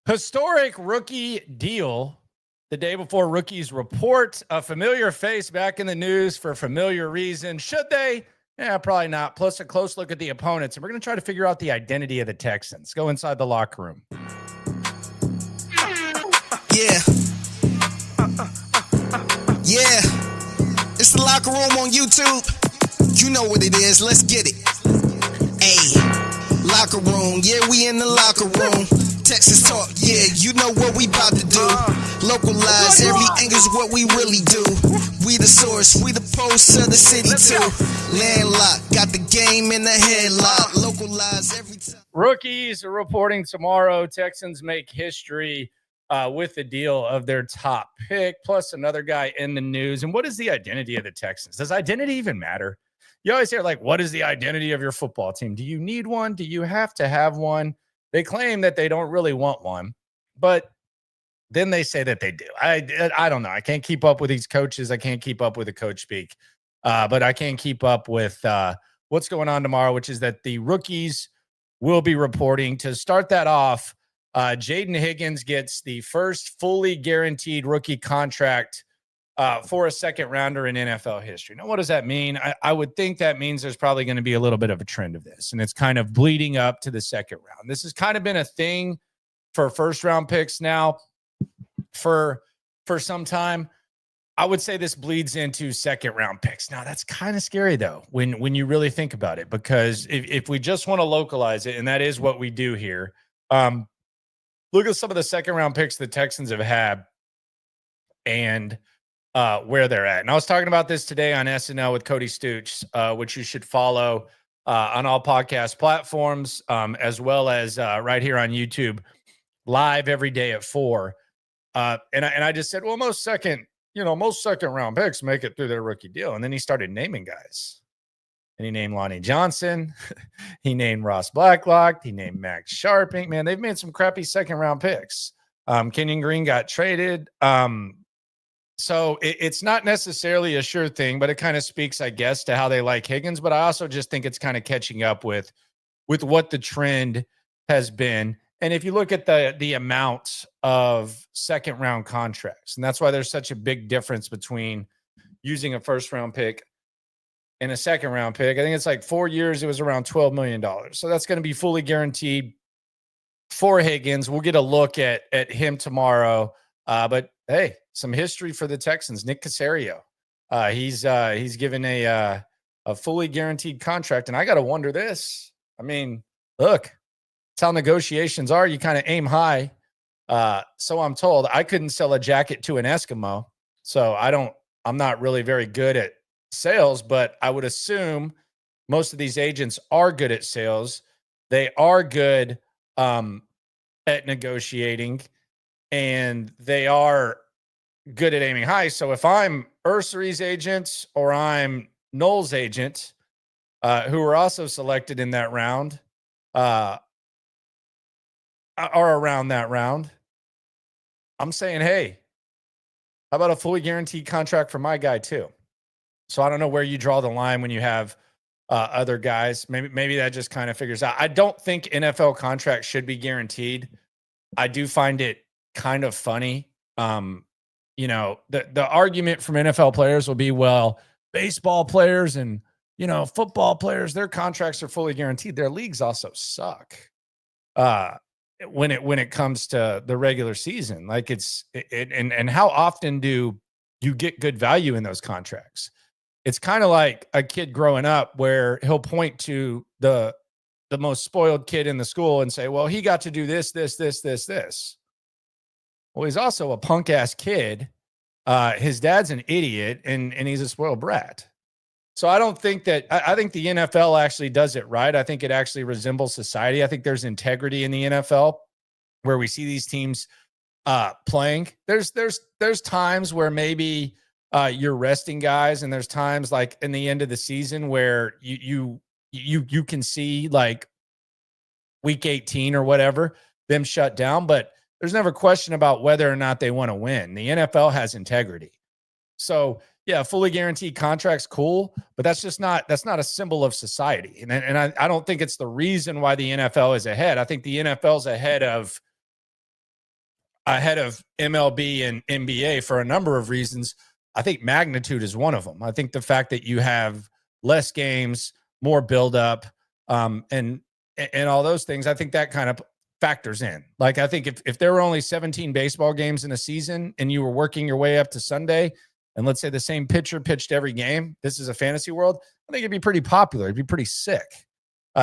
Historic rookie deal the day before rookies report. A familiar face back in the news for familiar reason. Should they? Yeah, probably not. Plus a close look at the opponents. And we're going to try to figure out the identity of the Texans. Go inside the locker room. Yeah. Yeah. It's the locker room on YouTube. You know what it is. Let's get it. Ayy. Locker room. Yeah, we in the locker room. Texas talk. Yeah, you know what we about to do. Localize every angle's what we really do. We the source. We the pulse of the city too. Landlocked. Got the game in the headlock. Localize every time. Rookies are reporting tomorrow. Texans make history with the deal of their top pick, plus another guy in the news. And what is the identity of the Texans? Does identity even matter? You always hear, like, what is the identity of your football team? Do you need one? Do you have to have one? They claim that they don't really want one, but then they say that they do. I don't know. I can't keep up with these coaches. I can't keep up with the coach speak, but I can keep up with what's going on tomorrow, which is that the rookies will be reporting. To start that off, Jaden Higgins gets the first fully guaranteed rookie contract for a second rounder in NFL history. Now, what does that mean? I would think that means there's probably going to be a little bit of a trend of this, and it's kind of bleeding up to the second round. This has kind of been a thing for first round picks now for some time. I would say this bleeds into second round picks. Now, that's kind of scary, though, when you really think about it, because if we just want to localize it, and that is what we do here, look at some of the second round picks the Texans have had and where they're at. And I was talking about this today on SNL with Cody Stooch, which you should follow on all podcast platforms, as well as right here on YouTube, live every day at 4. And I just said, well, most second round picks make it through their rookie deal. And then he started naming guys. And he named Lonnie Johnson. He named Ross Blacklock. He named Max Sharping. Man, they've made some crappy second round picks. Kenyon Green got traded. So it's not necessarily a sure thing, but it kind of speaks, I guess, to how they like Higgins. But I also just think it's kind of catching up with what the trend has been. And if you look at the amount of second round contracts, and that's why there's such a big difference between using a first round pick and a second round pick. I think it's like 4 years. It was around $12 million. So that's going to be fully guaranteed for Higgins. We'll get a look at him tomorrow. But hey, some history for the Texans. Nick Caserio, he's given a fully guaranteed contract, and I got to wonder this. I mean, look, it's how negotiations are. You kind of aim high. So I'm told. I couldn't sell a jacket to an Eskimo, so I'm not really very good at sales, but I would assume most of these agents are good at sales. They are good at negotiating, and they are good at aiming high. So if I'm Ursari's agent or I'm Noel's agent, who were also selected in that round, or around that round, I'm saying, hey, how about a fully guaranteed contract for my guy too? So I don't know where you draw the line when you have other guys. Maybe that just kind of figures out. I don't think NFL contracts should be guaranteed. I do find it kind of funny. The argument from NFL players will be, well, baseball players and, football players, their contracts are fully guaranteed. Their leagues also suck when it comes to the regular season. Like and how often do you get good value in those contracts? It's kind of like a kid growing up where he'll point to the most spoiled kid in the school and say, well, he got to do this, this, this, this, this. Well, he's also a punk ass kid. His dad's an idiot and he's a spoiled brat. So I don't think that, I think the NFL actually does it right. I think it actually resembles society. I think there's integrity in the NFL where we see these teams playing. There's times where maybe you're resting guys, and there's times like in the end of the season where you can see like week 18 or whatever, them shut down, but there's never question about whether or not they want to win. The NFL has integrity. So yeah, fully guaranteed contracts, cool, but that's not a symbol of society. And I don't think it's the reason why the NFL is ahead. I think the NFL is ahead of ahead of MLB and NBA for a number of reasons. I think magnitude is one of them. I think the fact that you have less games, more buildup, and all those things, I think that kind of factors in. Like, I think if there were only 17 baseball games in a season and you were working your way up to Sunday, and let's say the same pitcher pitched every game, this is a fantasy world, I think it'd be pretty popular. It'd be pretty sick.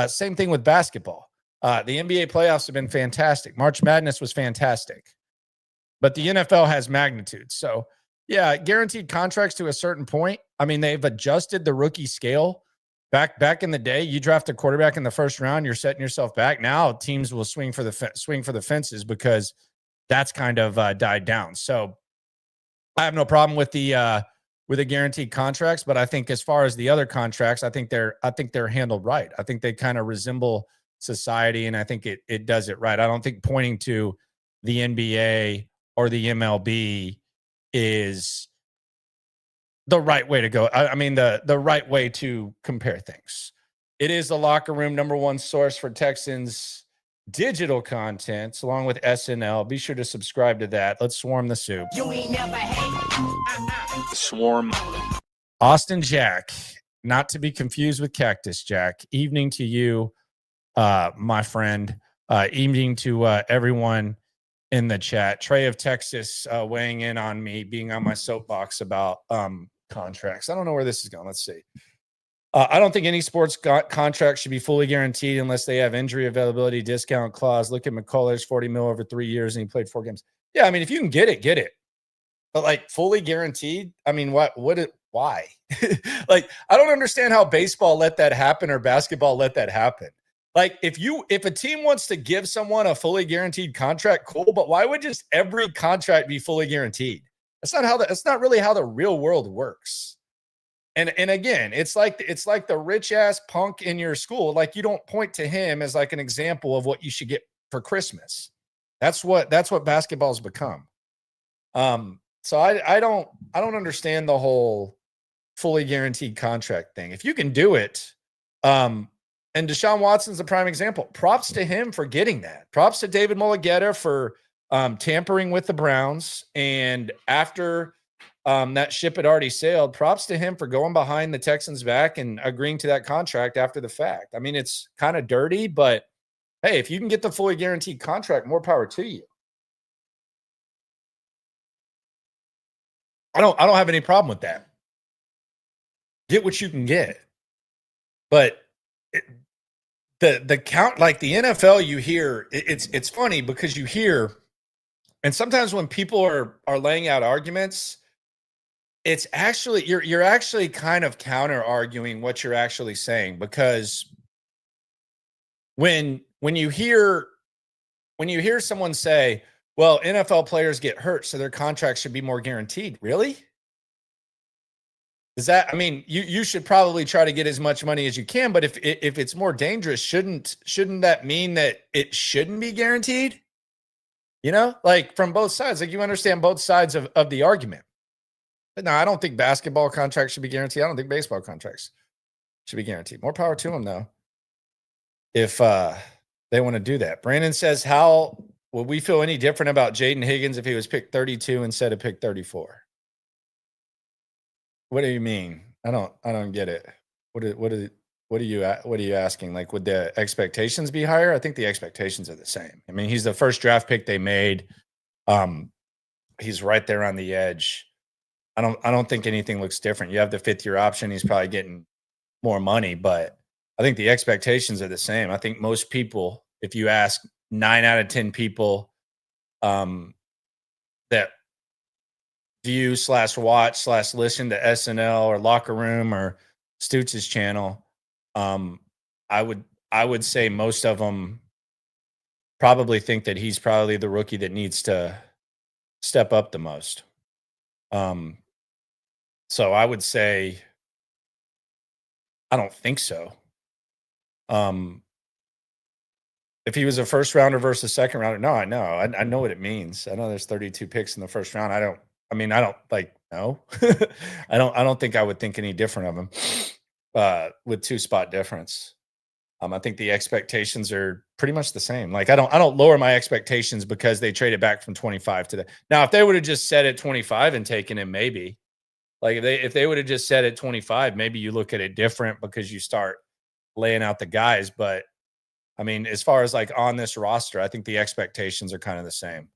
Same thing with basketball. The NBA playoffs have been fantastic. March Madness was fantastic. But the NFL has magnitude. So, yeah, guaranteed contracts to a certain point. I mean, they've adjusted the rookie scale. Back in the day, you draft a quarterback in the first round, you're setting yourself back. Now teams will swing for the fences because that's kind of died down. So I have no problem with the guaranteed contracts, but I think as far as the other contracts, I think they're handled right. I think they kind of resemble society, and I think it does it right. I don't think pointing to the NBA or the MLB is the right way to go. I mean, the right way to compare things. It is the Locker Room, #1 source for Texans digital content, along with SNL. Be sure to subscribe to that. Let's swarm the soup. You ain't never hate. Swarm. Austin Jack, not to be confused with Cactus Jack. Evening to you, my friend. Evening to everyone in the chat. Trey of Texas weighing in on me being on my soapbox about contracts. I don't know where this is going. Let's see. I don't think any sports contract should be fully guaranteed unless they have injury availability discount clause. Look at McCullers, $40 million over 3 years, and he played 4 games. Yeah, I mean, if you can get it, get it. But like fully guaranteed, I mean, why? Like, I don't understand how baseball let that happen or basketball let that happen. Like, if a team wants to give someone a fully guaranteed contract, cool. But why would just every contract be fully guaranteed? That's not really how the real world works. And again, it's like the rich ass punk in your school. Like, you don't point to him as like an example of what you should get for Christmas. That's what basketball's become. So I don't understand the whole fully guaranteed contract thing. If you can do it, and Deshaun Watson's a prime example. Props to him for getting that. Props to David Mulligetta for tampering with the Browns. And after that ship had already sailed, props to him for going behind the Texans' back and agreeing to that contract after the fact. I mean, it's kind of dirty, but hey, if you can get the fully guaranteed contract, more power to you. I don't have any problem with that. Get what you can get. But the count, like the NFL, you hear it's funny because you hear, and sometimes when people are laying out arguments, it's actually you're actually kind of counter arguing what you're actually saying, because when you hear someone say, well, NFL players get hurt, so their contracts should be more guaranteed. Really? Is that, I mean, you should probably try to get as much money as you can, but if it's more dangerous, shouldn't that mean that it shouldn't be guaranteed? You know, like from both sides, like you understand both sides of the argument. But no, I don't think basketball contracts should be guaranteed. I don't think baseball contracts should be guaranteed. More power to them, though, if they want to do that. Brandon says, how would we feel any different about Jaden Higgins if he was picked 32 instead of picked 34? What do you mean? I don't get it. What are you asking? Like, would the expectations be higher? I think the expectations are the same. I mean, he's the first draft pick they made. He's right there on the edge. I don't think anything looks different. You have the 5th-year option. He's probably getting more money, but I think the expectations are the same. I think most people, if you ask 9 out of 10 people that view /watch /listen to SNL or Locker Room or Stootz's channel, I would say most of them probably think that he's probably the rookie that needs to step up the most. So I would say I don't think so. If he was a first rounder versus second rounder, no, I know. I know what it means. I know there's 32 picks in the first round. I don't no. I don't think I would think any different of him with 2 spot difference. I think the expectations are pretty much the same. Like I don't lower my expectations because they traded back from 25 to the. Now, if they would have just said at 25 and taken him, maybe. Like if they would have just said at 25, maybe you look at it different because you start laying out the guys. But I mean, as far as like on this roster, I think the expectations are kind of the same.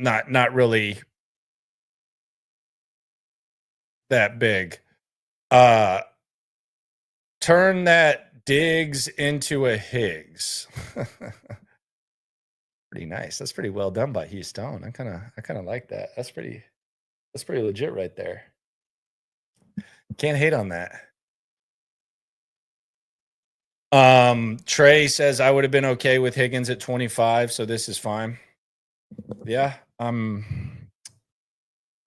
Not really that big. Turn that Diggs into a Higgs. Pretty nice. That's pretty well done by Houston. I kind of like that. That's pretty legit right there. Can't hate on that. Trey says I would have been okay with Higgins at 25, so this is fine. Yeah. I don't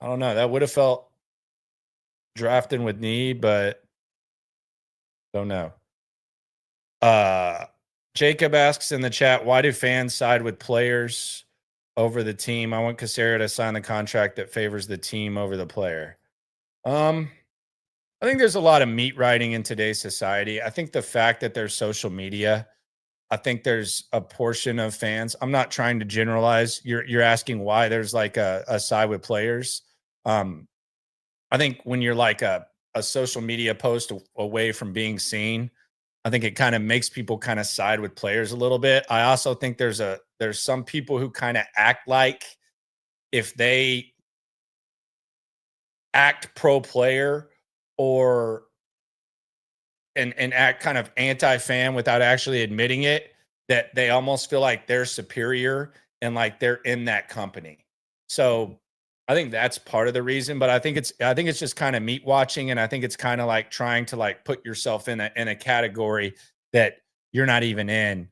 know. That would have felt drafting with need, but don't know. Jacob asks in the chat, why do fans side with players over the team? I want Casario to sign the contract that favors the team over the player. I think there's a lot of meat writing in today's society. I think the fact that there's social media, I think there's a portion of fans. I'm not trying to generalize. You're asking why there's like a side with players. I think when you're like a social media post away from being seen, I think it kind of makes people kind of side with players a little bit. I also think there's some people who kind of act like if they act pro player or and act kind of anti-fan without actually admitting it, that they almost feel like they're superior and like they're in that company. So I think that's part of the reason, but I think it's just kind of meat watching, and I think it's kind of like trying to like put yourself in a category that you're not even in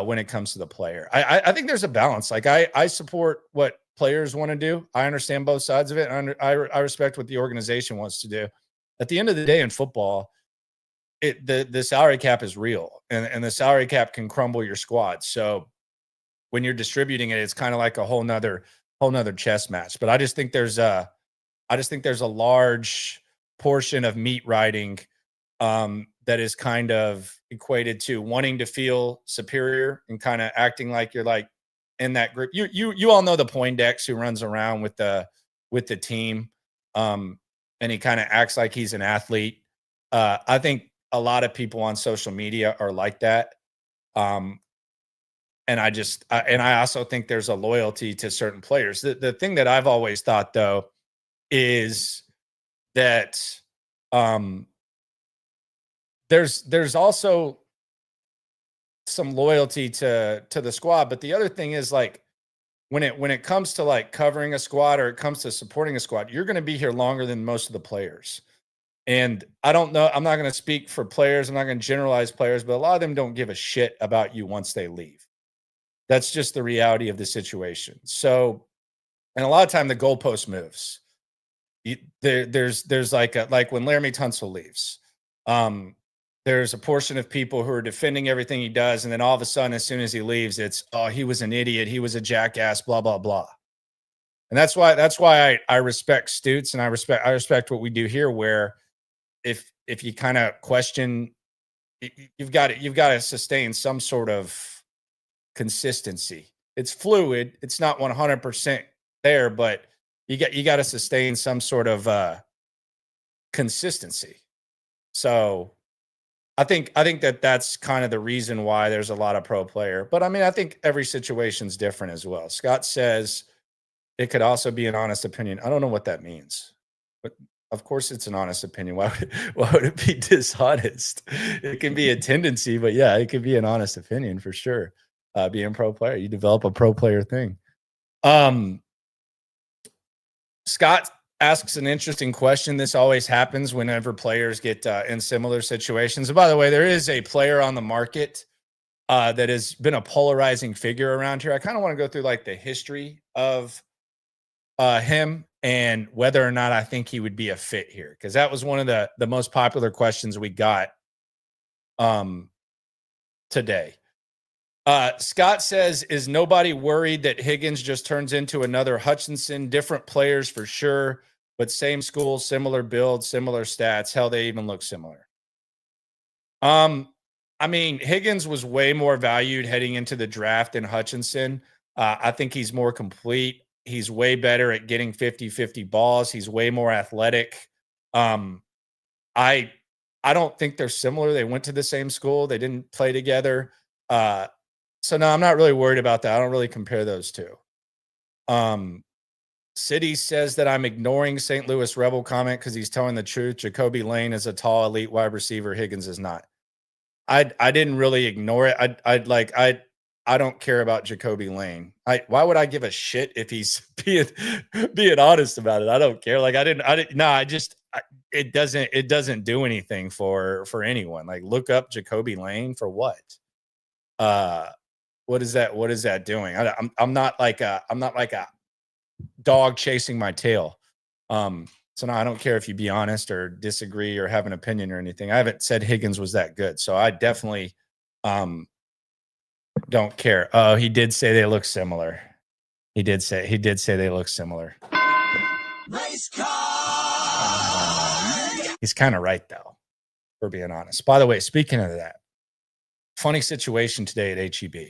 when it comes to the player. I think there's a balance. Like I support what players want to do. I understand both sides of it. And I respect what the organization wants to do. At the end of the day in football, the salary cap is real, and the salary cap can crumble your squad. So when you're distributing it, it's kind of like a whole nother chess match. But I just think there's a large portion of meat writing that is kind of equated to wanting to feel superior and kind of acting like you're like in that group. You all know the Poindexter who runs around with the team, and he kind of acts like he's an athlete. I think a lot of people on social media are like that. And I also think there's a loyalty to certain players. The thing that I've always thought though is that there's also some loyalty to the squad, but the other thing is like when it comes to like covering a squad or it comes to supporting a squad, you're going to be here longer than most of the players. And I don't know, I'm not going to speak for players, I'm not going to generalize players, but a lot of them don't give a shit about you once they leave. That's just the reality of the situation. So, and a lot of time the goalpost moves. There's like when Laramie Tunsil leaves, there's a portion of people who are defending everything he does, and then all of a sudden, as soon as he leaves, it's he was an idiot, he was a jackass, blah blah blah. And that's why I respect Stutes, and I respect what we do here. Where if you kind of question, you've got to sustain some sort of consistency. It's fluid. It's not 100% there, but you got to sustain some sort of consistency. So I think that's kind of the reason why there's a lot of pro player. But I mean, I think every situation's different as well. Scott says it could also be an honest opinion. I don't know what that means, but of course it's an honest opinion. Why would it be dishonest? It can be a tendency, but yeah, it could be an honest opinion for sure. Being pro player, you develop a pro player thing. Scott asks an interesting question. This always happens whenever players get in similar situations. And by the way, there is a player on the market that has been a polarizing figure around here. I kind of want to go through like the history of him and whether or not I think he would be a fit here, because that was one of the most popular questions we got today. Scott says, is nobody worried that Higgins just turns into another Hutchinson? Different players for sure, but same school, similar build, similar stats. Hell, they even look similar. I mean, Higgins was way more valued heading into the draft than Hutchinson. I think he's more complete. He's way better at getting 50-50 balls. He's way more athletic. Um, I I don't think they're similar. They went to the same school. They didn't play together. So no, I'm not really worried about that. I don't really compare those two. City says that I'm ignoring St. Louis Rebel comment because he's telling the truth. Jacoby Lane is a tall elite wide receiver. Higgins is not. I didn't really ignore it. I don't care about Jacoby Lane. Why would I give a shit if he's being honest about it? I don't care. Like I didn't. No, it doesn't do anything for anyone. Like look up Jacoby Lane for what? What is that doing? I'm not like a dog chasing my tail. So no, I don't care if you be honest or disagree or have an opinion or anything. I haven't said Higgins was that good, so I definitely don't care. Oh, he did say they look similar. He did say they look similar. Race car. He's kind of right though, for being honest. By the way, speaking of that, funny situation today at HEB.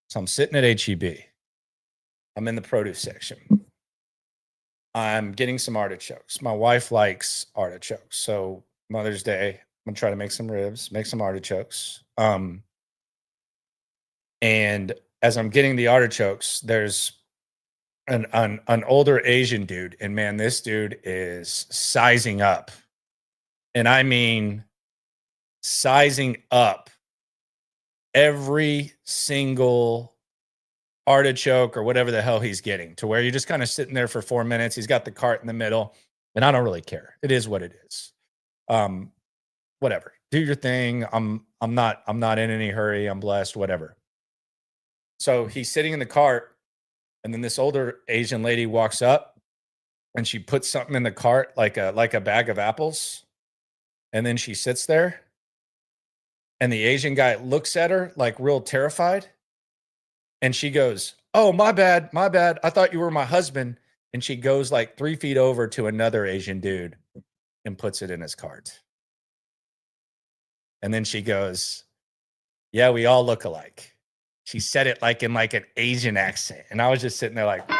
So I'm sitting at HEB. I'm in the produce section. I'm getting some artichokes. My wife likes artichokes. So Mother's Day, I'm gonna try to make some ribs, make some artichokes. And as I'm getting the artichokes, there's an older Asian dude, and man, this dude is sizing up. And I mean sizing up every single artichoke or whatever the hell he's getting, to where you're just kind of sitting there for 4 minutes. He's got the cart in the middle, and I don't really care. It is what it is. Whatever. Do your thing. I'm not in any hurry. I'm blessed, whatever. So he's sitting in the cart, and then this older Asian lady walks up and she puts something in the cart, like a bag of apples. And then she sits there, and the Asian guy looks at her like real terrified. And she goes, "Oh, my bad. I thought you were my husband." And she goes like 3 feet over to another Asian dude and puts it in his cart. And then she goes, "Yeah, we all look alike." She said it like in like an Asian accent. And I was just sitting there like,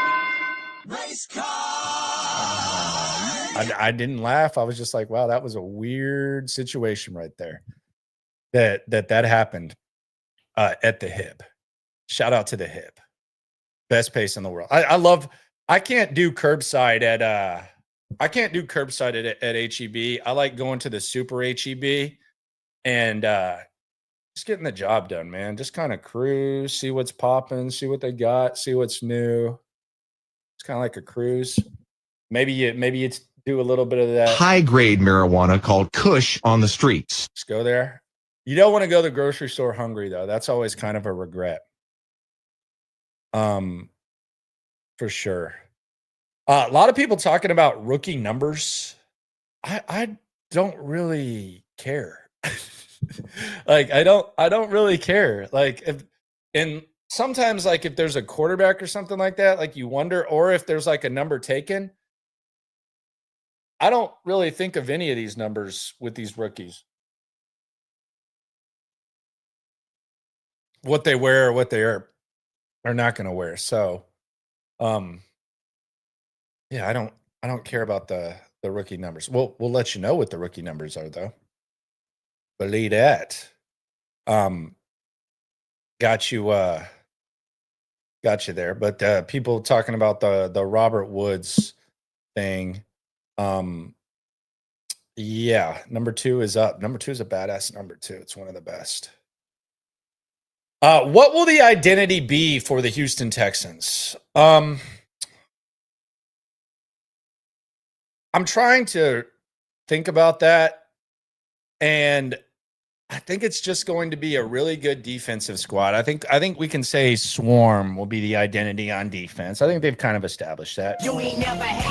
Race car. I didn't laugh. I was just like, wow, that was a weird situation right there. That happened at the Hib. Shout out to the Hib. Best place in the world. I can't do curbside at HEB. I like going to the super HEB and just getting the job done, man. Just kind of cruise, see what's popping, see what they got, see what's new. It's kind of like a cruise. Maybe you do a little bit of that high-grade marijuana called Kush on the streets. Just go there. You don't want to go to the grocery store hungry, though. That's always kind of a regret. For sure. A lot of people talking about rookie numbers. I don't really care. Like I don't really care. Like sometimes like if there's a quarterback or something like that, like you wonder, or if there's like a number taken. I don't really think of any of these numbers with these rookies. What they wear or what they are not going to wear. So, yeah, I don't care about the rookie numbers. We'll let you know what the rookie numbers are, though. Believe that. Got you there. But people talking about the Robert Woods thing. Yeah, number 2 is up. Number 2 is a badass number 2. It's one of the best. What will the identity be for the Houston Texans? I'm trying to think about that, and I think it's just going to be a really good defensive squad. I think we can say Swarm will be the identity on defense. I think they've kind of established that. You ain't never hate.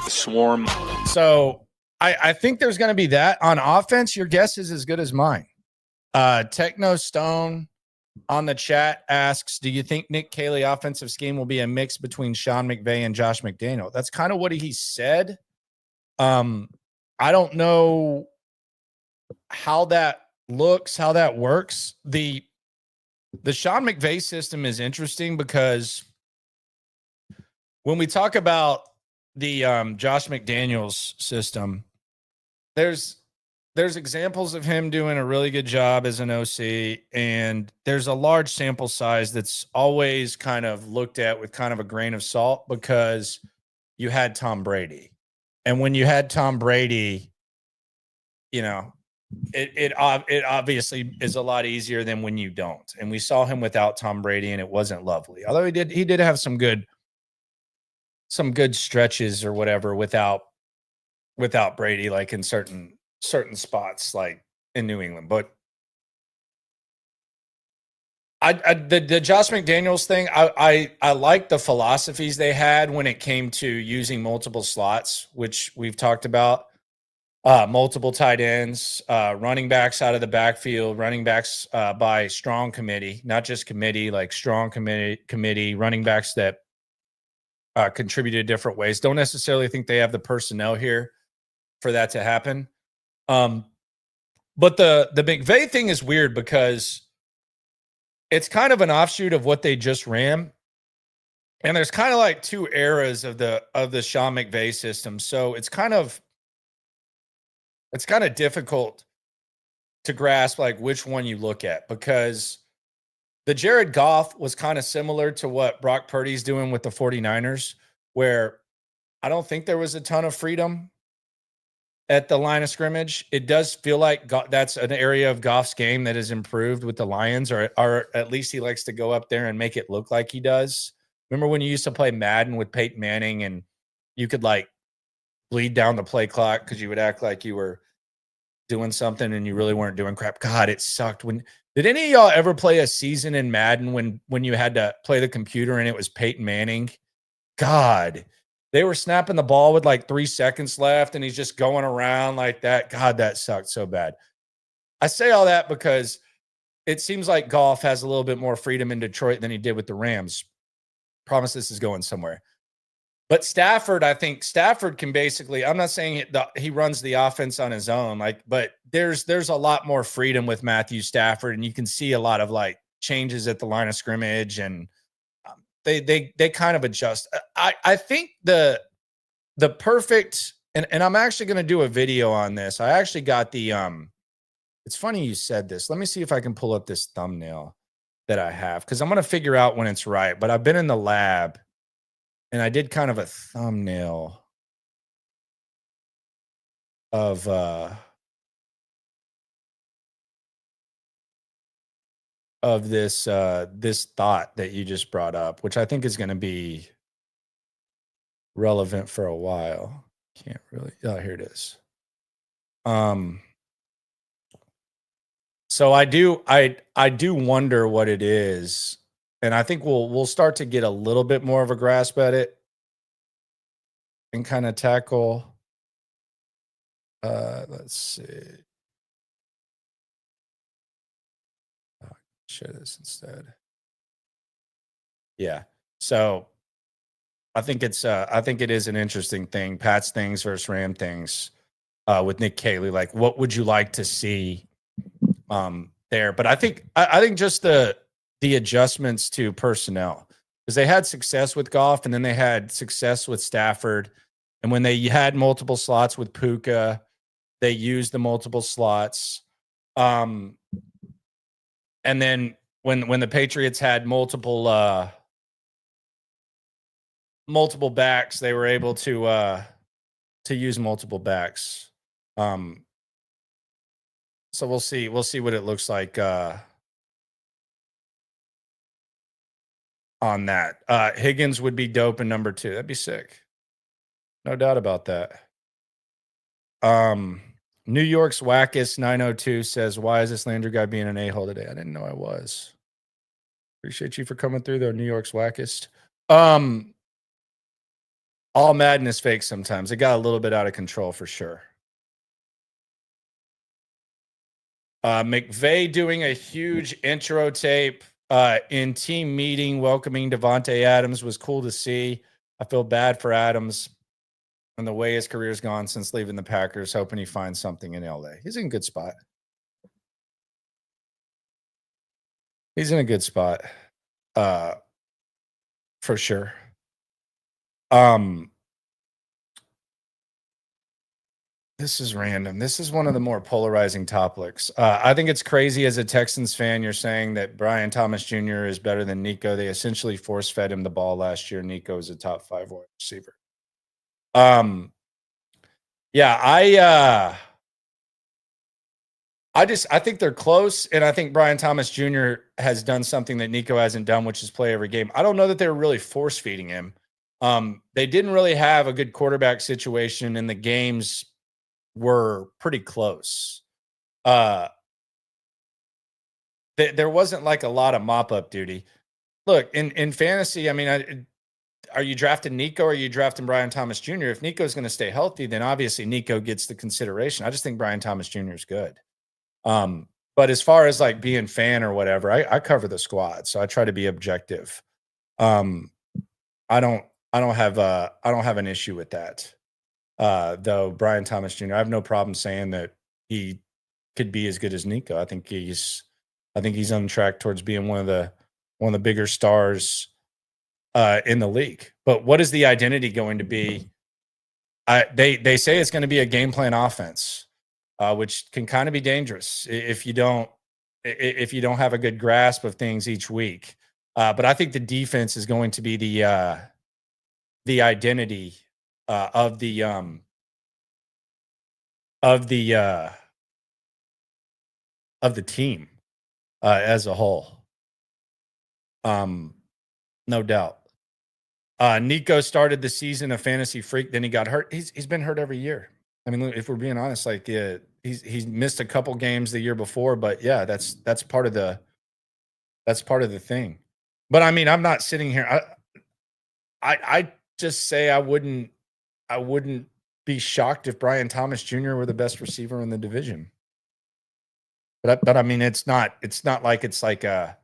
Swarm. So I think there's going to be that. On offense, your guess is as good as mine. Techno Stone on the chat asks, do you think Nick Caley offensive scheme will be a mix between Sean McVay and Josh McDaniel? That's kind of what he said. I don't know how that looks, how that works. The Sean McVay system is interesting because when we talk about the Josh McDaniels system, there's examples of him doing a really good job as an OC, and there's a large sample size that's always kind of looked at with kind of a grain of salt because you had Tom Brady. And when you had Tom Brady, you know, it obviously is a lot easier than when you don't. And we saw him without Tom Brady, and it wasn't lovely. Although he did have some good stretches or whatever without Brady, like in certain spots, like in New England. But the Josh McDaniels thing, I like the philosophies they had when it came to using multiple slots, which we've talked about. Multiple tight ends, running backs out of the backfield, running backs by strong committee, not just committee, like strong committee, running backs that contributed different ways. Don't necessarily think they have the personnel here for that to happen. But the McVay thing is weird because it's kind of an offshoot of what they just ran. And there's kind of like two eras of the Sean McVay system. So it's kind of difficult to grasp like which one you look at, because the Jared Goff was kind of similar to what Brock Purdy's doing with the 49ers, where I don't think there was a ton of freedom at the line of scrimmage. It does feel like that's an area of Goff's game that has improved with the Lions, or at least he likes to go up there and make it look like he does. Remember when you used to play Madden with Peyton Manning and you could like bleed down the play clock because you would act like you were doing something and you really weren't doing crap? God, it sucked. Did any of y'all ever play a season in Madden when you had to play the computer and it was Peyton Manning? God, they were snapping the ball with like 3 seconds left and he's just going around like that. God, that sucked so bad. I say all that because it seems like Goff has a little bit more freedom in Detroit than he did with the Rams. Promise this is going somewhere. But Stafford, I think Stafford can basically, I'm not saying he runs the offense on his own, but there's a lot more freedom with Matthew Stafford, and you can see a lot of like changes at the line of scrimmage, and they kind of adjust. I think the perfect, and I'm actually going to do a video on this. I actually got the it's funny you said this. Let me see if I can pull up this thumbnail that I have, because I'm going to figure out when it's right. But I've been in the lab and I did kind of a thumbnail of this this thought that you just brought up, which I think is going to be relevant for a while. Can't really. Oh, here it is. So I do wonder what it is, and I think we'll start to get a little bit more of a grasp at it and kind of tackle. Let's see. Share this instead. Yeah. So I think it is an interesting thing. Pat's things versus Ram things with Nick Caley. Like, what would you like to see there? But I think just the adjustments to personnel, because they had success with Goff and then they had success with Stafford. And when they had multiple slots with Puka, they used the multiple slots. And then when the Patriots had multiple backs, they were able to use multiple backs. So we'll see what it looks like on that. Higgins would be dope in number 2. That'd be sick. No doubt about that. New York's Wackest 902 says, "Why is this Landry guy being an a-hole today?" I didn't know I was. Appreciate you for coming through, though, New York's Wackest. All Madden is fake sometimes. It got a little bit out of control for sure. McVay doing a huge intro tape in team meeting welcoming Devontae Adams was cool to see. I feel bad for Adams. and the way his career's gone since leaving the Packers, hoping he finds something in LA. He's in a good spot. He's in a good spot. For sure. This is random. This is one of the more polarizing topics. I think it's crazy as a Texans fan. You're saying that Brian Thomas Jr. is better than Nico. They essentially force fed him the ball last year. Nico is a top 5 wide receiver. Yeah, I think they're close, and I think Brian Thomas Jr. has done something that Nico hasn't done, which is play every game. I don't know that they were really force feeding him. They didn't really have a good quarterback situation, and the games were pretty close. There wasn't like a lot of mop-up duty. Look, in fantasy, I mean, are you drafting Nico or are you drafting Brian Thomas Jr.? If Nico's going to stay healthy, then obviously Nico gets the consideration. I just think Brian Thomas Jr. is good. But as far as like being fan or whatever, I cover the squad, so I try to be objective. I don't have an issue with that. Though Brian Thomas Jr., I have no problem saying that he could be as good as Nico. I think he's on track towards being one of the bigger stars in the league. But what is the identity going to be? They say it's going to be a game plan offense, which can kind of be dangerous if you don't have a good grasp of things each week. But I think the defense is going to be the identity of the team as a whole. No doubt. Nico started the season a fantasy freak, then he got hurt. He's been hurt every year. I mean, if we're being honest, like he's missed a couple games the year before, but yeah, that's part of the thing. But I mean, I'm not sitting here. I just say I wouldn't be shocked if Brian Thomas Jr. were the best receiver in the division. But I mean, it's not like it's like a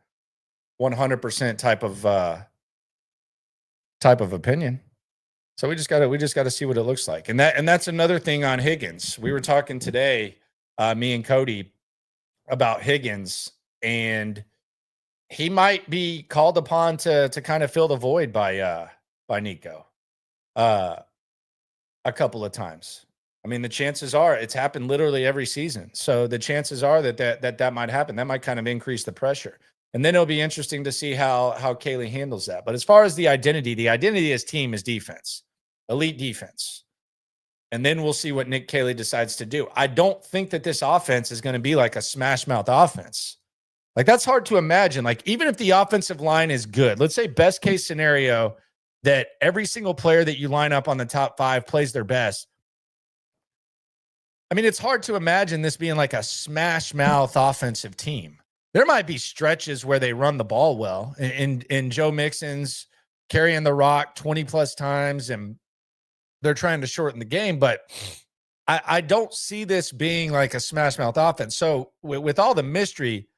100% type of opinion. So we just gotta see what it looks like. And that's another thing on Higgins. We were talking today, me and Cody, about Higgins, and he might be called upon to kind of fill the void by Nico a couple of times. I mean, the chances are it's happened literally every season. So the chances are that might happen. That might kind of increase the pressure. And then it'll be interesting to see how Kaylee handles that. But as far as the identity as team is defense, elite defense. And then we'll see what Nick Kaylee decides to do. I don't think that this offense is going to be like a smash mouth offense. Like, that's hard to imagine. Like, even if the offensive line is good, let's say best case scenario that every single player that you line up on the top 5 plays their best. I mean, it's hard to imagine this being like a smash mouth offensive team. There might be stretches where they run the ball well, and Joe Mixon's carrying the rock 20 plus times and they're trying to shorten the game, but I don't see this being like a smash mouth offense. So with all the mystery,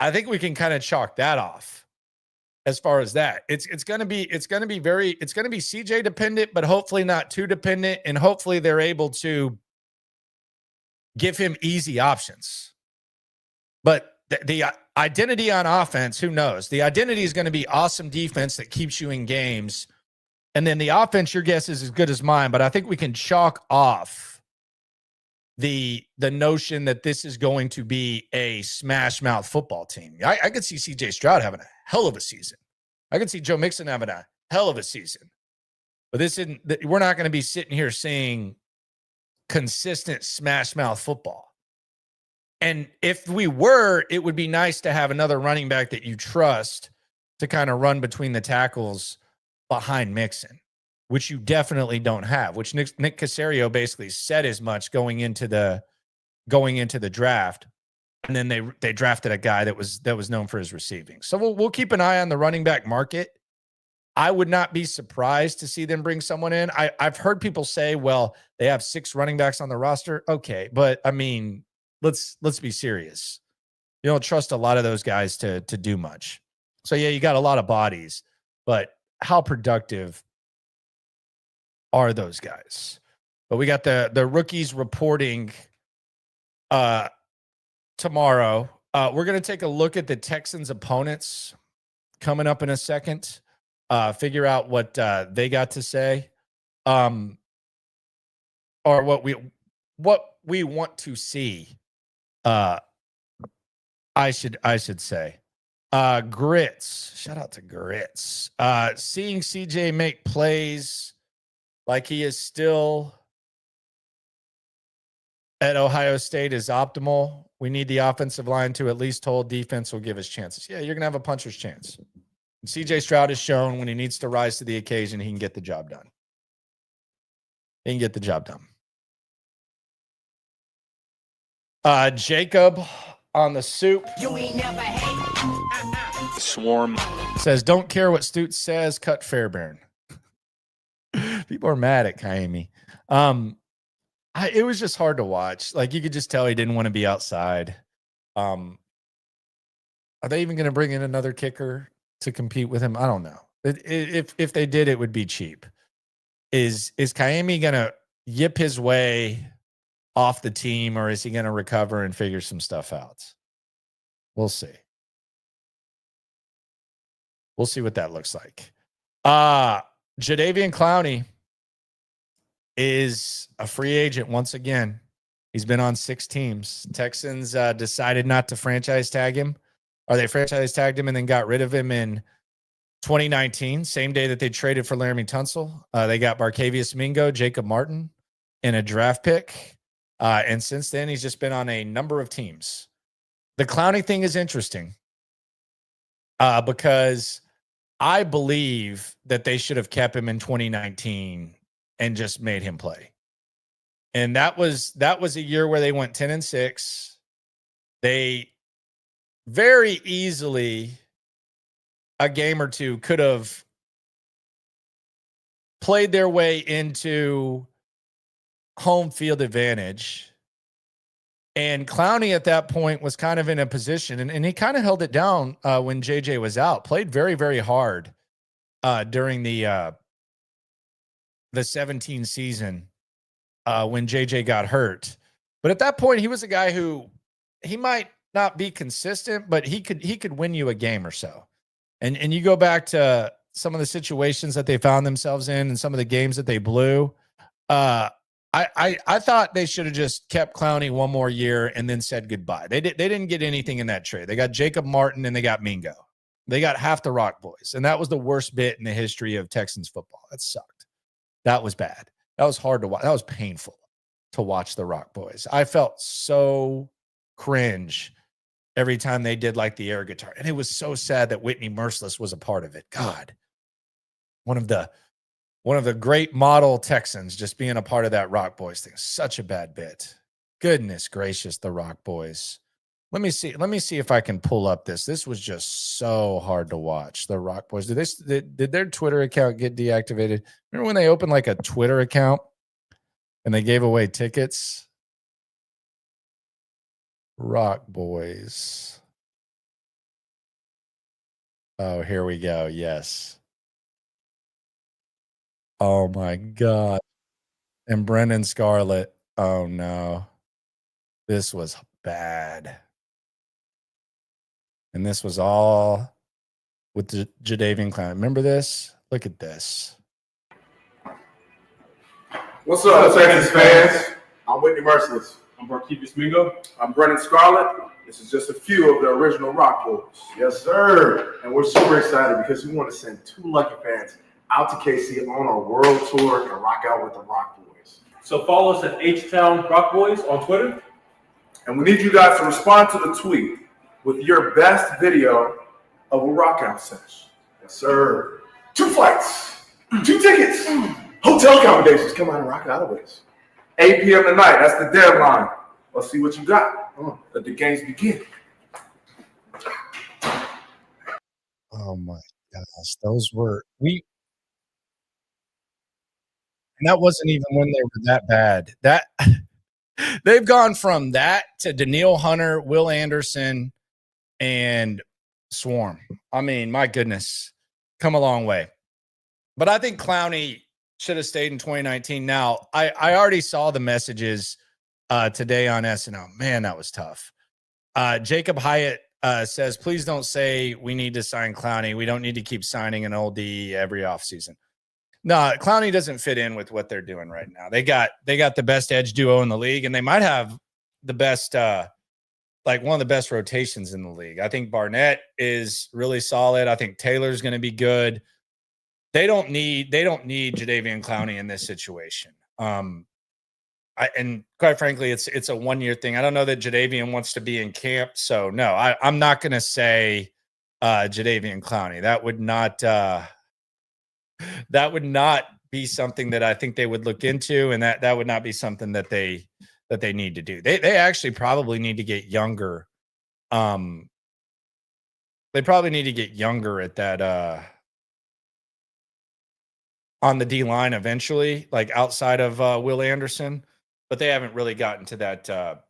I think we can kind of chalk that off as far as that. It's going to be CJ dependent, but hopefully not too dependent. And hopefully they're able to give him easy options. But the identity on offense, who knows? The identity is going to be awesome defense that keeps you in games. And then the offense, your guess is as good as mine. But I think we can chalk off the notion that this is going to be a smash mouth football team. I could see CJ Stroud having a hell of a season. I could see Joe Mixon having a hell of a season. But we're not going to be sitting here seeing consistent smash mouth football. And if we were, it would be nice to have another running back that you trust to kind of run between the tackles behind Mixon, which you definitely don't have, which Nick Caserio basically said as much going into the draft. And then they drafted a guy that was known for his receiving. So we'll keep an eye on the running back market. I would not be surprised to see them bring someone in. I've heard people say, well, they have 6 running backs on the roster. Okay, but I mean, let's be serious. You don't trust a lot of those guys to do much. So yeah, you got a lot of bodies, but how productive are those guys. But we got the rookies reporting tomorrow. We're going to take a look at the Texans' opponents coming up in a second. Figure out what they got to say, or what we want to see. I should say. Grits. Shout out to Grits. Seeing CJ make plays like he is still at Ohio State is optimal. We need the offensive line to at least hold. Defense will give us chances. Yeah, you're going to have a puncher's chance. And CJ Stroud has shown when he needs to rise to the occasion, he can get the job done. He can get the job done. Jacob on the soup. You ain't never hate. Swarm Says, don't care what Stoots says, cut Fairbairn. People are mad at Kaimi. It was just hard to watch. Like, you could just tell he didn't want to be outside. Are they even going to bring in another kicker to compete with him? I don't know. If they did, it would be cheap. Is Kaimi going to yip his way off the team, or is he going to recover and figure some stuff out? We'll see. We'll see what that looks like. Jadeveon Clowney is a free agent once again. He's been on 6 teams. Texans decided not to franchise tag him, or they franchise tagged him and then got rid of him in 2019, same day that they traded for Laramie Tunsil. They got Barkevius Mingo, Jacob Martin, and a draft pick. And since then, he's just been on a number of teams. The Clowney thing is interesting because I believe that they should have kept him in 2019 and just made him play. And that was a year where they went 10-6. They very easily, a game or two, could have played their way into home field advantage. And Clowney at that point was kind of in a position, and he kind of held it down when JJ was out. Played very, very hard during the 17 season when JJ got hurt. But at that point, he was a guy who, he might not be consistent, but he could win you a game or so. And you go back to some of the situations that they found themselves in and some of the games that they blew. I thought they should have just kept Clowney one more year and then said goodbye. They didn't get anything in that trade. They got Jacob Martin and they got Mingo. They got half the Rock Boys, and that was the worst bit in the history of Texans football. That sucked. That was bad. That was hard to watch. That was painful to watch the Rock Boys. I felt so cringe every time they did like the air guitar, and it was so sad that Whitney Merciless was a part of it. God, one of the great model Texans just being a part of that Rock Boys thing. Such a bad bit. Goodness gracious, the Rock Boys. Let me see if I can pull up this. This was just so hard to watch. The Rock Boys. Did their Twitter account get deactivated? Remember when they opened like a Twitter account and they gave away tickets? Rock Boys. Oh, here we go. Yes. Oh my God. And Brendan Scarlett. Oh no. This was bad. And this was all with the Jadeveon Clowney. Remember this? Look at this. What's up, Texans fans? I'm Whitney Merciless. I'm Barkevius Mingo. I'm Brennan Scarlett. This is just a few of the original Rock Boys. Yes, sir. And we're super excited because we want to send 2 lucky fans out to KC on our world tour and rock out with the Rock Boys. So follow us at H-Town Rock Boys on Twitter. And we need you guys to respond to the tweet with your best video of a rock out session. Yes, sir. 2 flights, 2 tickets, hotel accommodations. Come on and rock it out with us. 8 p.m. tonight. That's the deadline. Let's see what you got. Let the games begin. Oh my gosh. Those were and that wasn't even when they were that bad. That they've gone from that to Danielle Hunter, Will Anderson, and Swarm. I mean, my goodness, come a long way. But I think Clowney Should have stayed in 2019. Now, I already saw the messages today on SNL. Man, that was tough. Jacob Hyatt says, please don't say we need to sign Clowney. We don't need to keep signing an oldie every offseason. No, Clowney doesn't fit in with what they're doing right now. They got the best edge duo in the league, and they might have the best like one of the best rotations in the league. I think Barnett is really solid. I think Taylor's going to be good. They don't need Jadeveon Clowney in this situation. And quite frankly, it's a 1-year thing. I don't know that Jadeveon wants to be in camp, so no, I'm not going to say Jadeveon Clowney. That would not be something that I think they would look into, and that would not be something that they need to do. They actually probably need to get younger. They probably need to get younger at that on the D line eventually, like outside of Will Anderson, but they haven't really gotten to that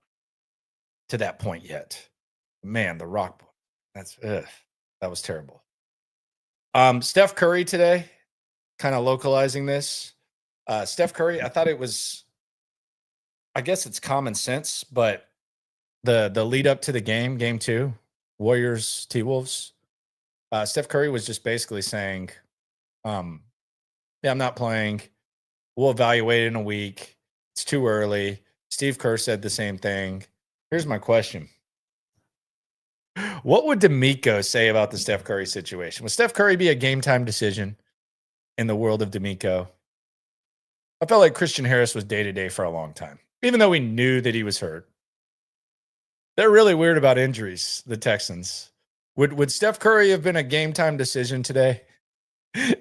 point yet. Man, the Rock, that was terrible. Steph Curry today, kind of localizing this. Steph Curry, I thought I guess it's common sense, but the lead up to the game 2, Warriors T-Wolves, Steph Curry was just basically saying, yeah, I'm not playing. We'll evaluate it in a week. It's too early. Steve Kerr said the same thing. Here's my question. What would D'Amico say about the Steph Curry situation? Would Steph Curry be a game time decision in the world of D'Amico? I felt like Christian Harris was day-to-day for a long time, even though we knew that he was hurt. They're really weird about injuries, the Texans. Would Steph Curry have been a game time decision today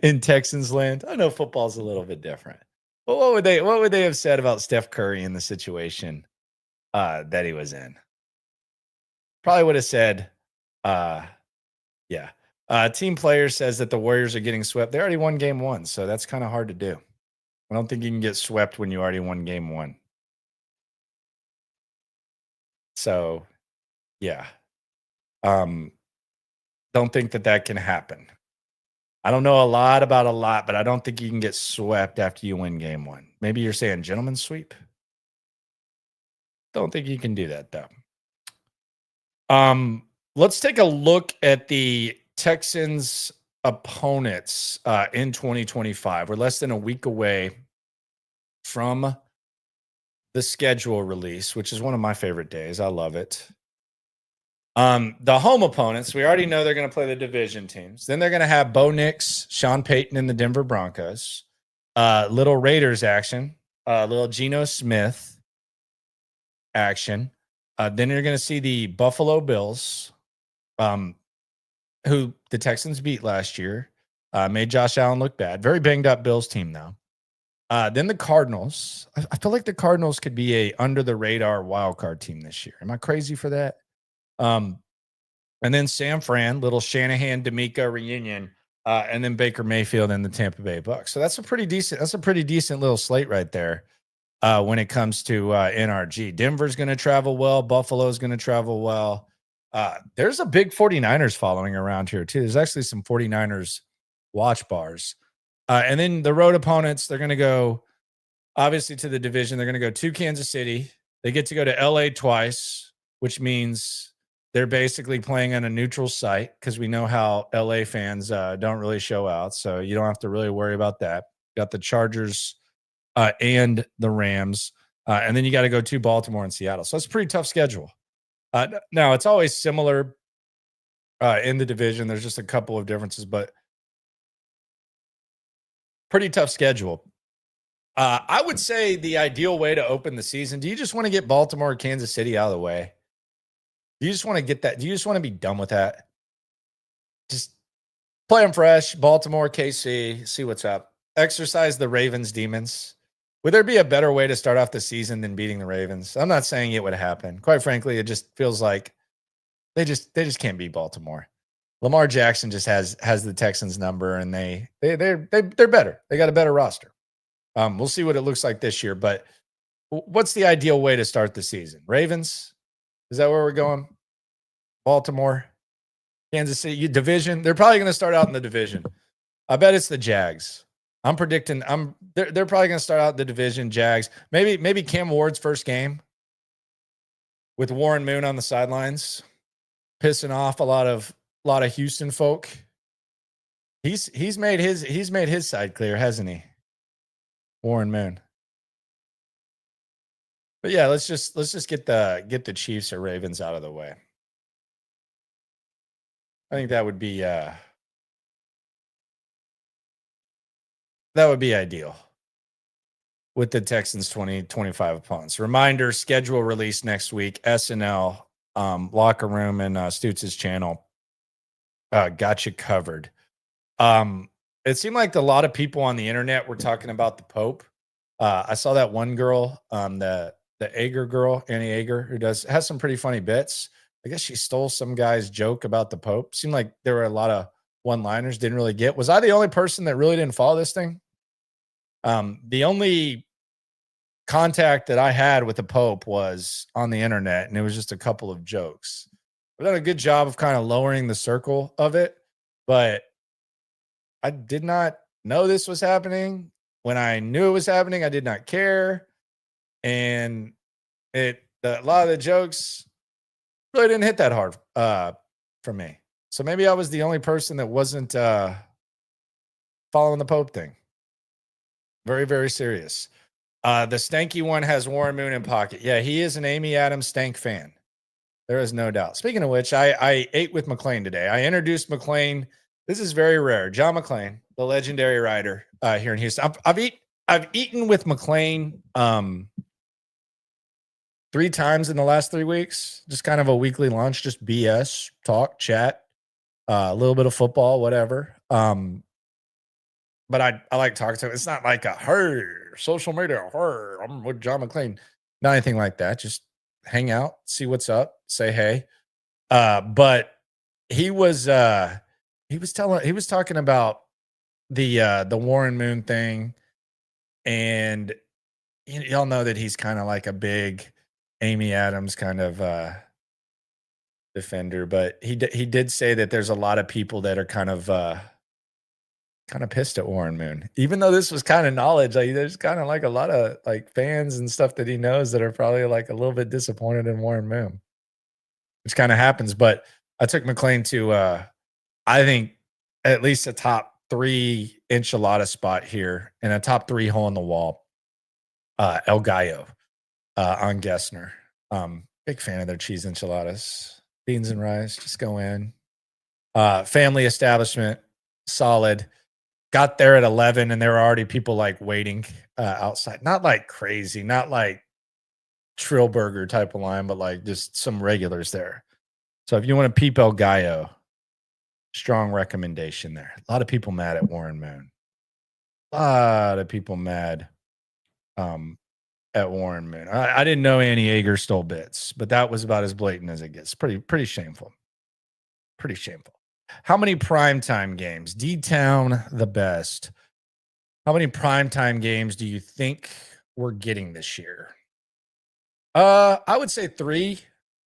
in Texans land? I know football's a little bit different. But what would they have said about Steph Curry in the situation that he was in? Probably would have said, yeah. Team player says that the Warriors are getting swept. They already won game 1, so that's kind of hard to do. I don't think you can get swept when you already won game 1. So, yeah. Don't think that can happen. I don't know a lot about a lot, but I don't think you can get swept after you win game 1. Maybe you're saying gentleman's sweep. Don't think you can do that, though. Let's take a look at the Texans' opponents in 2025. We're less than a week away from the schedule release, which is one of my favorite days. I love it. The home opponents, we already know they're going to play the division teams. Then they're going to have Bo Nix, Sean Payton, and the Denver Broncos. Little Raiders action, little Geno Smith action. Then you're going to see the Buffalo Bills, who the Texans beat last year, made Josh Allen look bad. Very banged up Bills team, though. Then the Cardinals. I feel like the Cardinals could be a under the radar wild card team this year. Am I crazy for that? And then San Fran, little Shanahan D'Amico reunion, and then Baker Mayfield and the Tampa Bay Bucks. So that's a pretty decent little slate right there. When it comes to NRG, Denver's going to travel well. Buffalo's going to travel well. There's a big 49ers following around here too. There's actually some 49ers watch bars. And then the road opponents, they're going to go obviously to the division. They're going to go to Kansas City. They get to go to LA twice, which means they're basically playing on a neutral site because we know how LA fans don't really show out. So you don't have to really worry about that. Got the Chargers and the Rams. And then you got to go to Baltimore and Seattle. So it's a pretty tough schedule. Now, it's always similar in the division. There's just a couple of differences, but pretty tough schedule. I would say the ideal way to open the season, do you just want to get Baltimore or Kansas City out of the way? Do you just want to get that? Do you just want to be done with that? Just play them fresh, Baltimore, KC, see what's up. Exercise the Ravens demons. Would there be a better way to start off the season than beating the Ravens? I'm not saying it would happen. Quite frankly, it just feels like they just can't beat Baltimore. Lamar Jackson just has the Texans number, and they're better. They got a better roster. We'll see what it looks like this year, but what's the ideal way to start the season? Ravens? Is that where we're going? Baltimore, Kansas City, division. They're probably going to start out in the division. I bet it's the Jags. I'm predicting they're probably going to start out the division Jags. Maybe Cam Ward's first game with Warren Moon on the sidelines, pissing off a lot of Houston folk. He's made his side clear, hasn't he? Warren Moon. But yeah, let's just get the Chiefs or Ravens out of the way. I think that would be ideal with the Texans 2025 opponents. Reminder, schedule release next week. SNL, Locker Room, and Stutz's channel got you covered. It seemed like a lot of people on the internet were talking about the Pope. I saw that one girl, the Ager girl, Annie Ager, who has some pretty funny bits. I guess she stole some guy's joke about the Pope. Seemed like there were a lot of one-liners didn't really get. Was I the only person that really didn't follow this thing? The only contact that I had with the Pope was on the internet, and it was just a couple of jokes. I've done a good job of kind of lowering the circle of it, but I did not know this was happening. When I knew it was happening, I did not care. And a lot of the jokes really didn't hit that hard for me. So maybe I was the only person that wasn't following the Pope thing. Very, very serious. The stanky one has Warren Moon in pocket. Yeah, he is an Amy Adams stank fan. There is no doubt. Speaking of which, I ate with McClain today. I introduced McClain. This is very rare. John McClain, the legendary writer here in Houston. I've eaten with McClain 3 times in the last 3 weeks. Just kind of a weekly lunch, just BS, talk, chat, a little bit of football, whatever. But I like talking to him. It's not like hey, social media, hey, I'm with John McClain. Not anything like that. Just hang out, see what's up, say hey. But he was talking about the Warren Moon thing, and y'all know that he's kind of like a big Amy Adams kind of defender, but he did say that there's a lot of people that are kind of pissed at Warren Moon, even though this was kind of knowledge. Like there's kind of like a lot of like fans and stuff that he knows that are probably like a little bit disappointed in Warren Moon, which kind of happens. But I took McClain to I think at least a top 3 enchilada spot here and a top 3 hole in the wall. El Gallo on Gessner. Big fan of their cheese enchiladas, beans and rice. Just go in. Family establishment, solid. Got there at 11, and there were already people like waiting outside. Not like crazy, not like Trill Burger type of line, but like just some regulars there. So if you want to peep El Gallo, strong recommendation there. A lot of people mad at Warren Moon. A lot of people mad at Warren Moon. I didn't know Annie Ager stole bits, but that was about as blatant as it gets. Pretty shameful. Pretty shameful. How many primetime games? D-Town the best. How many primetime games do you think we're getting this year? I would say 3.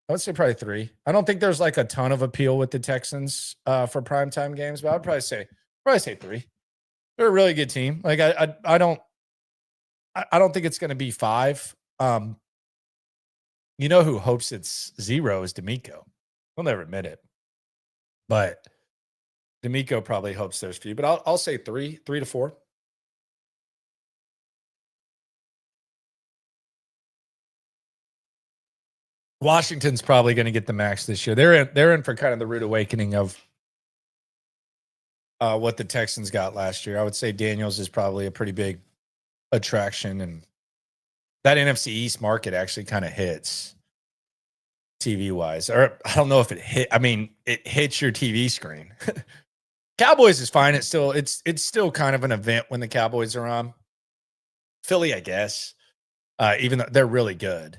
I would say probably 3. I don't think there's like a ton of appeal with the Texans for primetime games, but I'd probably say 3. They're a really good team. Like I don't think it's going to be 5. You know who hopes it's 0 is D'Amico. He'll never admit it, but D'Amico probably hopes there's few. But I'll say 3 to 4. Washington's probably going to get the max this year. They're in for kind of the rude awakening of what the Texans got last year. I would say Daniels is probably a pretty big attraction, and that NFC East market actually kind of hits TV wise. Or I don't know if it hit. I mean, it hits your TV screen. Cowboys is fine. It's still kind of an event when the Cowboys are on. Philly, I guess, even though they're really good.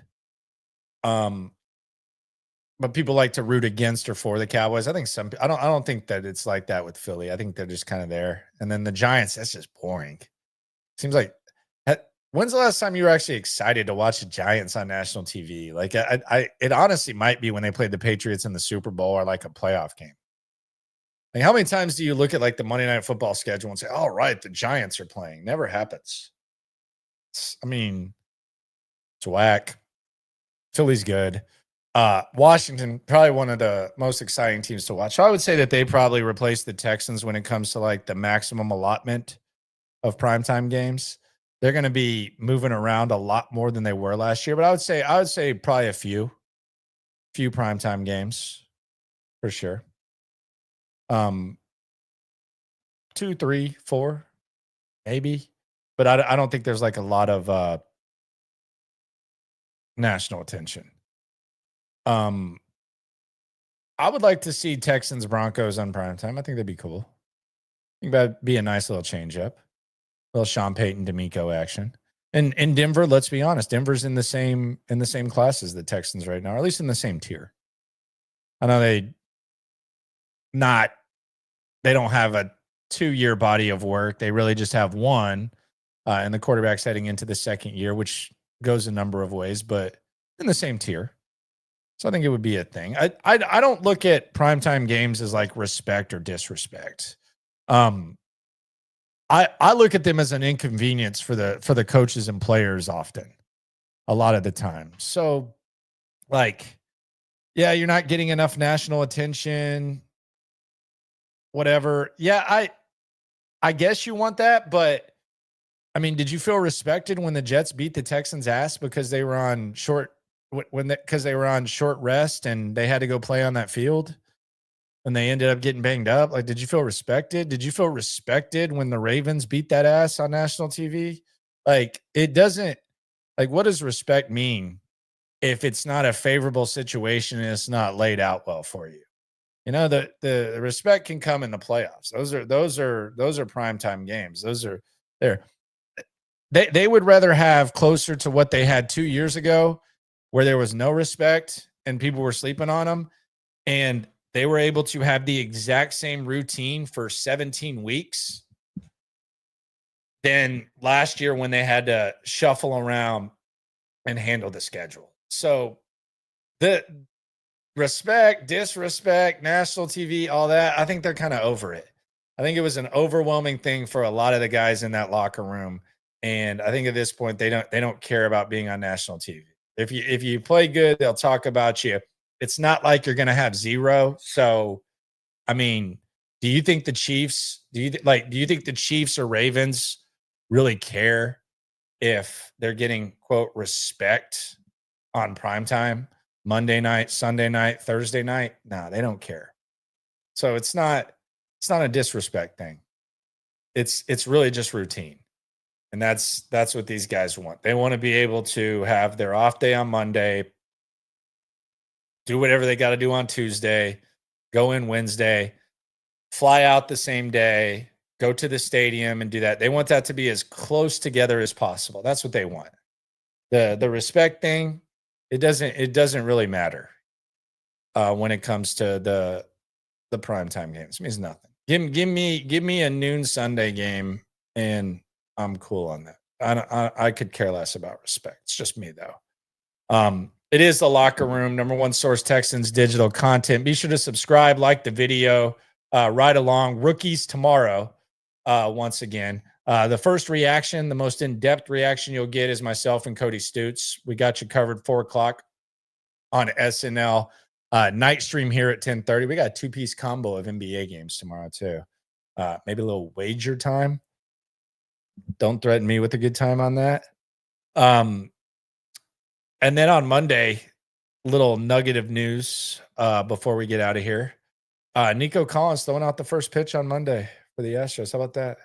But people like to root against or for the Cowboys. I think I don't think that it's like that with Philly. I think they're just kind of there. And then the Giants, that's just boring. Seems like when's the last time you were actually excited to watch the Giants on national TV? Like it honestly might be when they played the Patriots in the Super Bowl or like a playoff game. Like, how many times do you look at like the Monday Night Football schedule and say, "All right, the Giants are playing"? Never happens. I mean, it's whack. Philly's good. Washington, probably one of the most exciting teams to watch. So I would say that they probably replace the Texans when it comes to like the maximum allotment of primetime games. They're going to be moving around a lot more than they were last year. But I would say probably a few primetime games for sure. 2, 3, 4, maybe. But I don't think there's like a lot of national attention. I would like to see Texans Broncos on primetime. I think that'd be cool. I think that'd be a nice little change up. A little Sean Payton D'Amico action. And in Denver, let's be honest, Denver's in the same class as the Texans right now, or at least in the same tier. I know they don't have a 2-year body of work. They really just have one, and the quarterback's heading into the second year, which goes a number of ways, but in the same tier. So I think it would be a thing. I don't look at primetime games as like respect or disrespect. I look at them as an inconvenience for the coaches and players often, a lot of the time. So, like, yeah, you're not getting enough national attention, whatever. Yeah, I guess you want that, but I mean, did you feel respected when the Jets beat the Texans' ass because they were on short rest and they had to go play on that field? And they ended up getting banged up. Like, did you feel respected? Did you feel respected when the Ravens beat that ass on national TV? Like, it doesn't, like, what does respect mean if it's not a favorable situation and it's not laid out well for you? You know, the respect can come in the playoffs. Those are primetime games. Those are there. They would rather have closer to what they had 2 years ago, where there was no respect and people were sleeping on them, and they were able to have the exact same routine for 17 weeks than last year when they had to shuffle around and handle the schedule. So the respect, disrespect, national TV, all that, I think they're kind of over it. I think it was an overwhelming thing for a lot of the guys in that locker room. And I think at this point, they don't care about being on national TV. If you play good, they'll talk about you. It's not like you're going to have zero. So, I mean, do you think the Chiefs, do you think the Chiefs or Ravens really care if they're getting, quote, respect on primetime, Monday night, Sunday night, Thursday night? No, they don't care. So it's not a disrespect thing. It's really just routine. And that's what these guys want. They want to be able to have their off day on Monday, do whatever they got to do on Tuesday, go in Wednesday, fly out the same day, go to the stadium and do that. They want that to be as close together as possible. That's what they want. The respect thing, it doesn't really matter when it comes to the primetime games. It means nothing. Give me a noon Sunday game and I'm cool on that. I could care less about respect. It's just me though. It is the Locker Room, #1 source Texans digital content. Be sure to subscribe, like the video, right along. Rookies tomorrow, once again. The first reaction, the most in-depth reaction you'll get is myself and Cody Stutes. We got you covered 4 o'clock on SNL. Night stream here at 10:30. We got a 2-piece combo of NBA games tomorrow too. Maybe a little wager time. Don't threaten me with a good time on that. And then on Monday, little nugget of news before we get out of here. Nico Collins throwing out the first pitch on Monday for the Astros. How about that?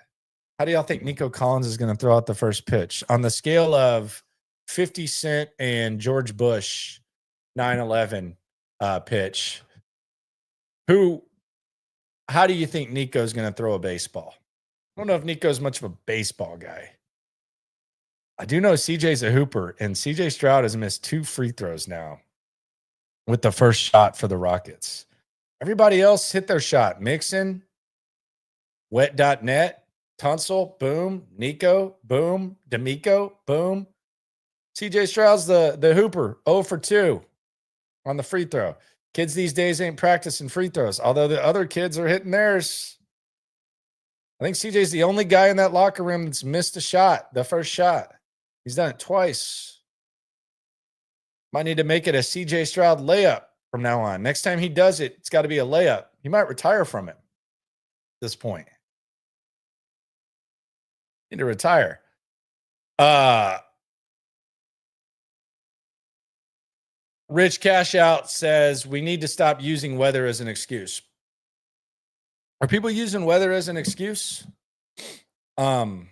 How do y'all think Nico Collins is going to throw out the first pitch? On the scale of 50 Cent and George Bush 9/11 pitch, how do you think Nico's going to throw a baseball? I don't know if Nico's much of a baseball guy. I do know CJ's a hooper, and CJ Stroud has missed 2 free throws now with the first shot for the Rockets. Everybody else hit their shot. Mixon, wet.net, Tunsil, boom. Nico, boom. D'Amico, boom. CJ Stroud's the hooper, 0 for 2 on the free throw. Kids these days ain't practicing free throws, although the other kids are hitting theirs. I think CJ's the only guy in that locker room that's missed a shot, the first shot. He's done it twice. Might need to make it a CJ Stroud layup from now on. Next time he does it, it's got to be a layup. He might retire from it at this point. Need to retire. Rich Cash Out says we need to stop using weather as an excuse. Are people using weather as an excuse? You're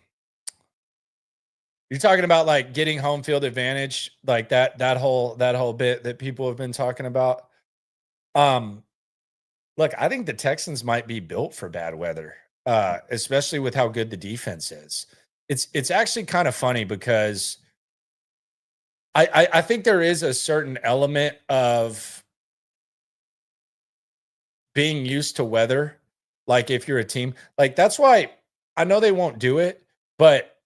talking about like getting home field advantage, like that whole bit that people have been talking about. Look, I think the Texans might be built for bad weather, especially with how good the defense is. It's actually kind of funny because I think there is a certain element of being used to weather. Like if you're a team, like that's why I know they won't do it, but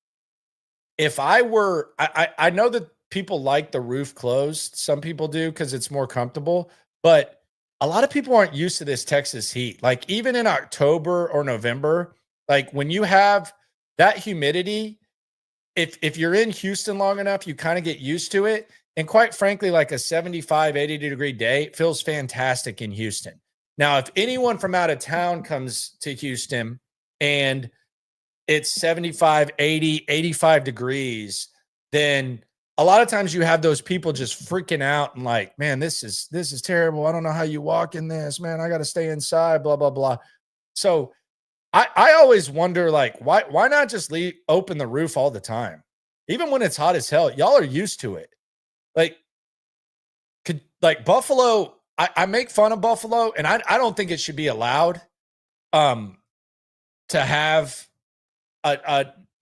if I were, I know that people like the roof closed. Some people do because it's more comfortable, but a lot of people aren't used to this Texas heat. Like even in October or November, like when you have that humidity, if you're in Houston long enough, you kind of get used to it. And quite frankly, like a 75, 80 degree day feels fantastic in Houston. Now, if anyone from out of town comes to Houston and it's 75, 80, 85 degrees, then a lot of times you have those people just freaking out and like, man, this is terrible. I don't know how you walk in this, man. I got to stay inside, blah, blah, blah. So I always wonder, like, why not just open the roof all the time? Even when it's hot as hell, y'all are used to it. Like Buffalo, I make fun of Buffalo, and I don't think it should be allowed to have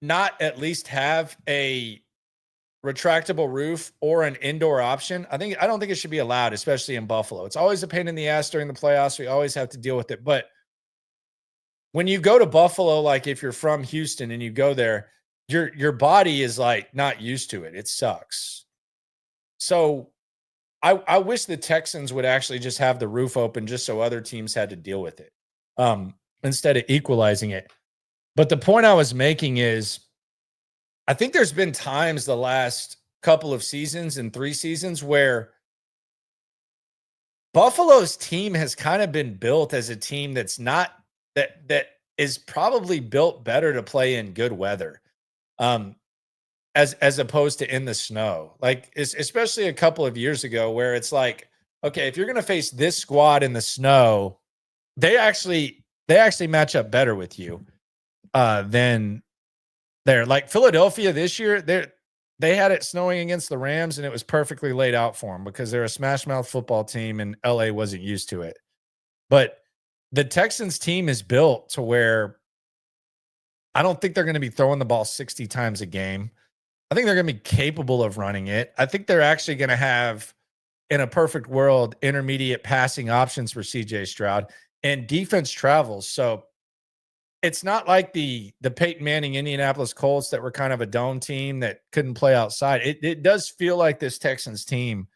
not at least have a retractable roof or an indoor option. I don't think it should be allowed, especially in Buffalo. It's always a pain in the ass during the playoffs. We always have to deal with it. But when you go to Buffalo, like if you're from Houston and you go there, your body is like not used to it. It sucks. So I wish the Texans would actually just have the roof open just so other teams had to deal with it instead of equalizing it. But the point I was making is I think there's been times the last couple of seasons and 3 seasons where Buffalo's team has kind of been built as a team that's not that is probably built better to play in good weather. As opposed to in the snow, like especially a couple of years ago where it's like, okay, if you're going to face this squad in the snow, they actually match up better with you than they're like Philadelphia this year. They had it snowing against the Rams and it was perfectly laid out for them because they're a smash mouth football team and LA wasn't used to it. But the Texans team is built to where I don't think they're going to be throwing the ball 60 times a game. I think they're going to be capable of running it. I think they're actually going to have, in a perfect world, intermediate passing options for CJ Stroud, and defense travels. So it's not like the Peyton Manning Indianapolis Colts that were kind of a dome team that couldn't play outside. It does feel like this Texans team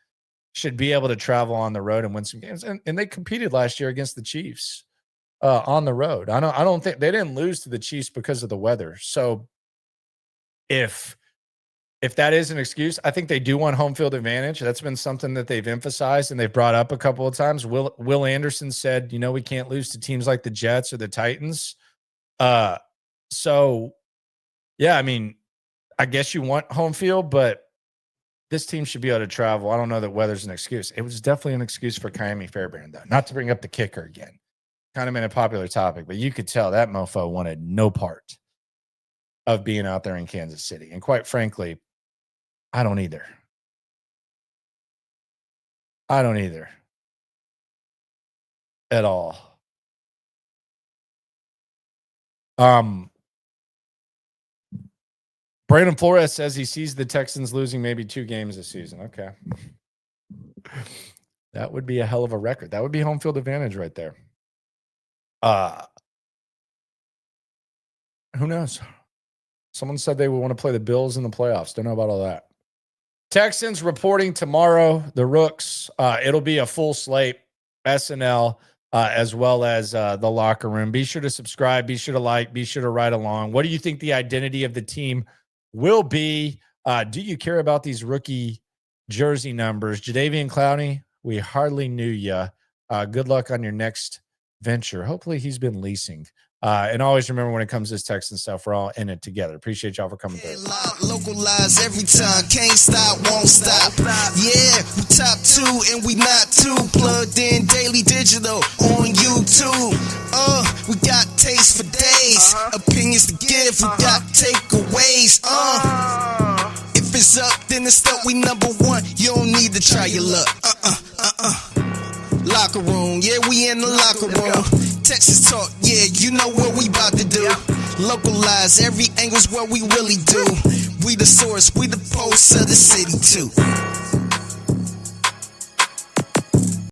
should be able to travel on the road and win some games. And they competed last year against the Chiefs on the road. I don't think they didn't lose to the Chiefs because of the weather. So if that is an excuse, I think they do want home field advantage. That's been something that they've emphasized and they've brought up a couple of times. Will Anderson said, we can't lose to teams like the Jets or the Titans. So yeah, I mean, I guess you want home field, but this team should be able to travel. I don't know that weather's an excuse. It was definitely an excuse for Kyamie Fairbairn, though. Not to bring up the kicker again. Kind of been a popular topic, but you could tell that mofo wanted no part of being out there in Kansas City. And quite frankly, I don't either. At all. Brandon Flores says he sees the Texans losing maybe 2 games this season. Okay. That would be a hell of a record. That would be home field advantage right there. Who knows? Someone said they would want to play the Bills in the playoffs. Don't know about all that. Texans reporting tomorrow, the Rooks. It'll be a full slate. SNL, as well as the Locker Room. Be sure to subscribe. Be sure to like. Be sure to ride along. What do you think the identity of the team will be? Do you care about these rookie jersey numbers? Jadeveon Clowney, we hardly knew you. Good luck on your next venture. Hopefully he's been leasing. And always remember, when it comes to this Texan stuff, we're all in it together. Appreciate y'all for coming through. Localized every time, can't stop, won't stop. Yeah, we top 2 and we not too plugged in daily digital on YouTube. We got taste for days, opinions to give, we got takeaways. If it's up, then it's up. We number 1. You don't need to try your luck. Locker room, yeah, we in the locker room. Texas talk, yeah, you know what we about to do. Localize, every angle's what we really do. We the source, we the pulse of the city too.